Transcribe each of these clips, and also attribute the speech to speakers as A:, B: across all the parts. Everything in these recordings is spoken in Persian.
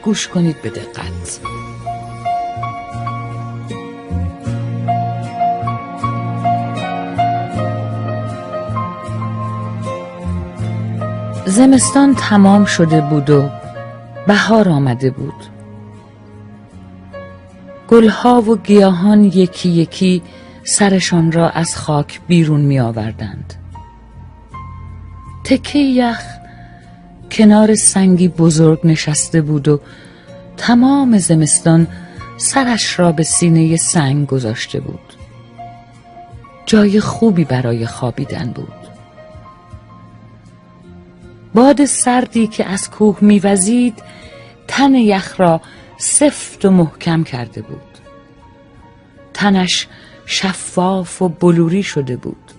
A: گوش کنید به دقت. زمستان تمام شده بود و بهار آمده بود. گلها و گیاهان یکی یکی سرشان را از خاک بیرون می آوردند. تکه یخ کنار سنگی بزرگ نشسته بود و تمام زمستان سرش را به سینه سنگ گذاشته بود. جای خوبی برای خوابیدن بود. باد سردی که از کوه می‌وزید تن یخ را سفت و محکم کرده بود. تنش شفاف و بلوری شده بود.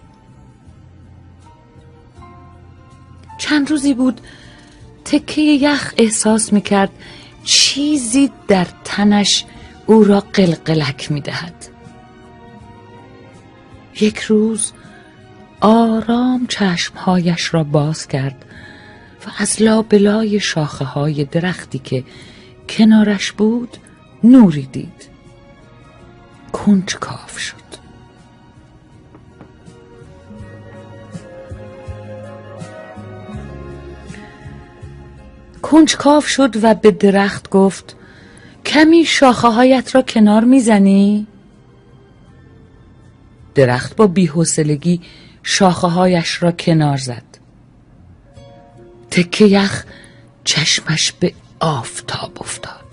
A: چند روزی بود تکه یخ احساس می‌کرد چیزی در تنش او را قلقلک می‌دهد. یک روز آرام چشمهایش را باز کرد و از لابلای شاخه های درختی که کنارش بود نوری دید. کنجکاو شد. کنجکاو شد و به درخت گفت کمی شاخه هایت را کنار میزنی؟ درخت با بی‌حوصلگی شاخه هایش را کنار زد. تکه یخ چشمش به آفتاب افتاد.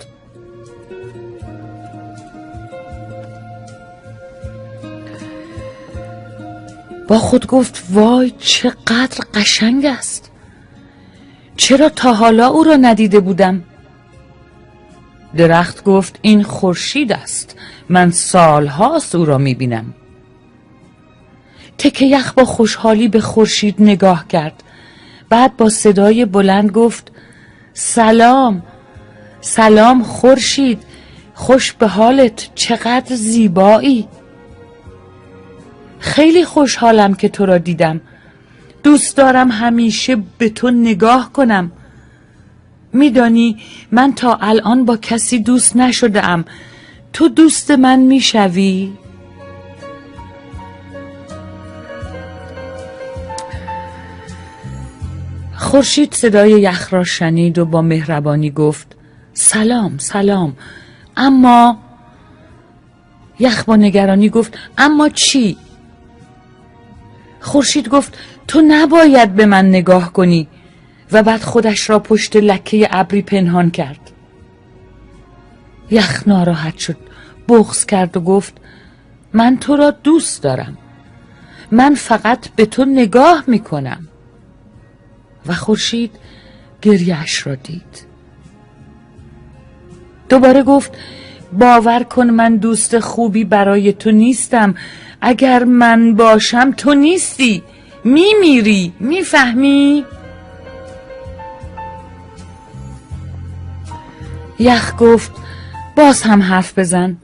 A: با خود گفت وای چقدر قشنگ است. چرا تا حالا او را ندیده بودم؟ درخت گفت این خورشید است. من سالهاست او را میبینم. تکه یخ با خوشحالی به خورشید نگاه کرد. بعد با صدای بلند گفت سلام، سلام خورشید، خوش به حالت، چقدر زیبایی. خیلی خوشحالم که تو را دیدم. دوست دارم همیشه به تو نگاه کنم. میدانی من تا الان با کسی دوست نشده ام. تو دوست من میشوی؟ خورشید صدای یخ را شنید و با مهربانی گفت سلام سلام. اما یخ با نگرانی گفت اما چی؟ خورشید گفت تو نباید به من نگاه کنی و بعد خودش را پشت لکه ابری پنهان کرد. یخ ناراحت شد، بغض کرد و گفت من تو را دوست دارم. من فقط به تو نگاه میکنم. و خورشید گریه‌اش را دید. دوباره گفت باور کن من دوست خوبی برای تو نیستم. اگر من باشم تو نیستی، میمیری، میفهمی؟ یخ گفت باز هم حرف بزن،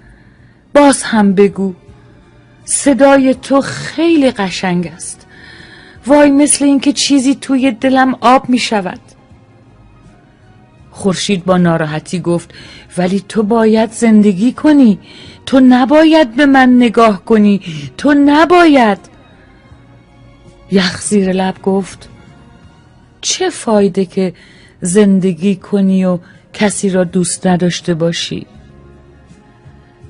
A: باز هم بگو. صدای تو خیلی قشنگ است. وای مثل اینکه چیزی توی دلم آب می شود. خورشید با ناراحتی گفت ولی تو باید زندگی کنی. تو نباید به من نگاه کنی. تو نباید. یخ زیر لب گفت چه فایده که زندگی کنی و کسی را دوست نداشته باشی؟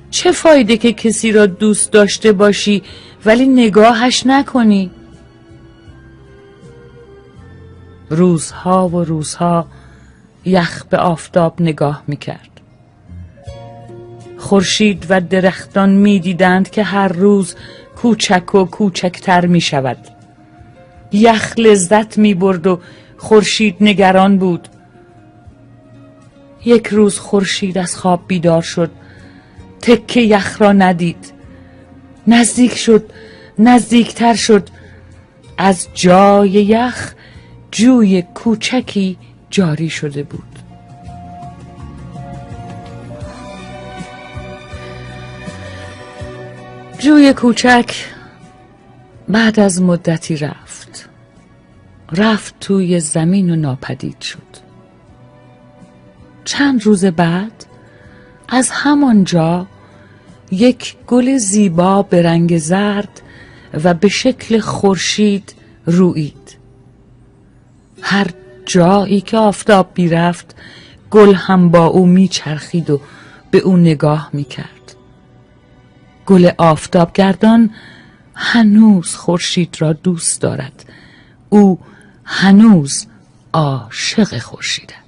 A: چه فایده که کسی را دوست داشته باشی ولی نگاهش نکنی؟ روزها و روزها یخ به آفتاب نگاه میکرد. خورشید و درختان میدیدند که هر روز کوچک و کوچکتر میشود. یخ لذت میبرد و خورشید نگران بود. یک روز خورشید از خواب بیدار شد. تکه یخ را ندید. نزدیک شد، نزدیکتر شد. از جای یخ جوی کوچکی جاری شده بود. جوی کوچک بعد از مدتی رفت توی زمین و ناپدید شد. چند روز بعد از همانجا یک گل زیبا به رنگ زرد و به شکل خورشید رویید. هر جایی که آفتاب می‌رفت گل هم با او میچرخید و به او نگاه میکرد. گل آفتابگردان هنوز خورشید را دوست دارد. او هنوز عاشق خورشید است.